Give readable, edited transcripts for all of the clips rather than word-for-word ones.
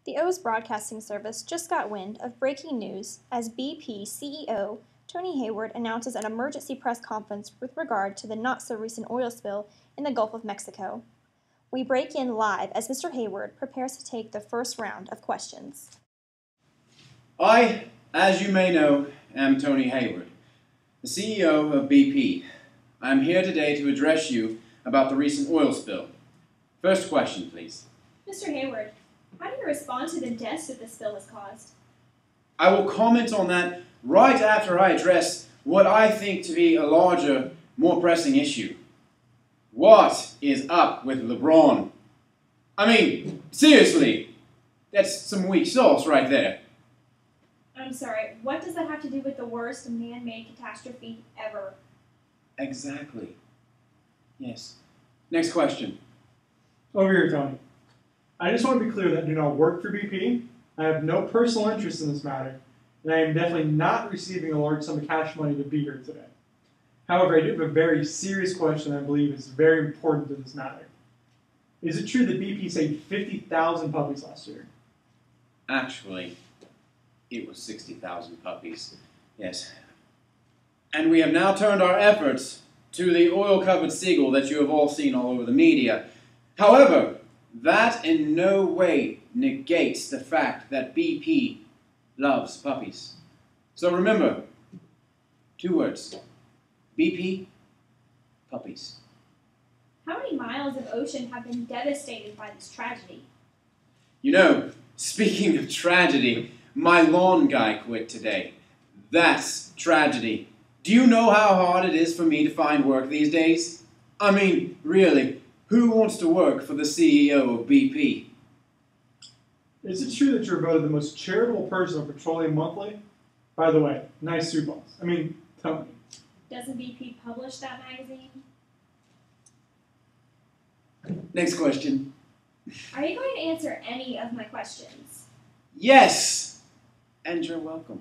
The O's broadcasting service just got wind of breaking news as BP CEO Tony Hayward announces an emergency press conference with regard to the not-so-recent oil spill in the Gulf of Mexico. We break in live as Mr. Hayward prepares to take the first round of questions. I, as you may know, am Tony Hayward, the CEO of BP. I am here today to address you about the recent oil spill. First question, please. Mr. Hayward, how do you respond to the deaths that the spill has caused? I will comment on that right after I address what I think to be a larger, more pressing issue. What is up with LeBron? I mean, seriously, that's some weak sauce right there. I'm sorry, what does that have to do with the worst man-made catastrophe ever? Exactly. Yes. Next question. Over here, Tony. I just want to be clear that I do not work for BP. I have no personal interest in this matter, and I am definitely not receiving a large sum of cash money to be here today. However, I do have a very serious question that I believe is very important to this matter. Is it true that BP saved 50,000 puppies last year? Actually, it was 60,000 puppies. Yes. And we have now turned our efforts to the oil-covered seagull that you have all seen all over the media. However, that in no way negates the fact that BP loves puppies. So remember, 2 words. BP, puppies. How many miles of ocean have been devastated by this tragedy? You know, speaking of tragedy, my lawn guy quit today. That's tragedy. Do you know how hard it is for me to find work these days? I mean, really, who wants to work for the CEO of BP? Is it true that you're voted the most charitable person on Petroleum Monthly? By the way, nice suit boss. Tony. Doesn't BP publish that magazine? Next question. Are you going to answer any of my questions? Yes! And you're welcome.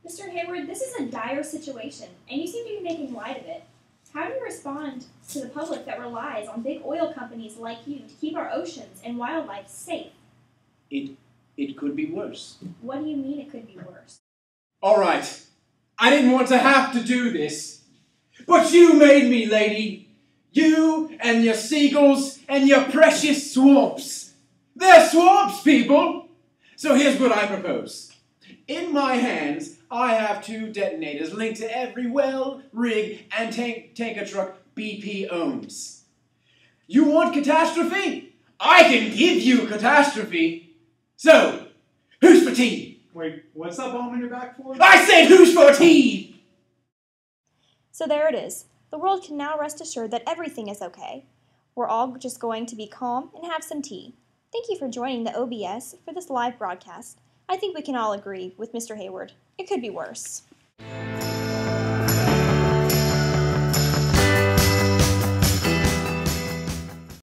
Mr. Hayward, this is a dire situation, and you seem to be making light of it. How do you respond to the public that relies on big oil companies like you to keep our oceans and wildlife safe? It could be worse. What do you mean it could be worse? All right. I didn't want to have to do this. But you made me, lady. You and your seagulls and your precious swamps. They're swamps, people. So here's what I propose. In my hands, I have 2 detonators linked to every well, rig, and tanker truck BP owns. You want catastrophe? I can give you catastrophe. So, who's for tea? Wait, what's that bomb in your back for? I said who's for tea? So there it is. The world can now rest assured that everything is okay. We're all just going to be calm and have some tea. Thank you for joining the OBS for this live broadcast. I think we can all agree with Mr. Hayward. It could be worse.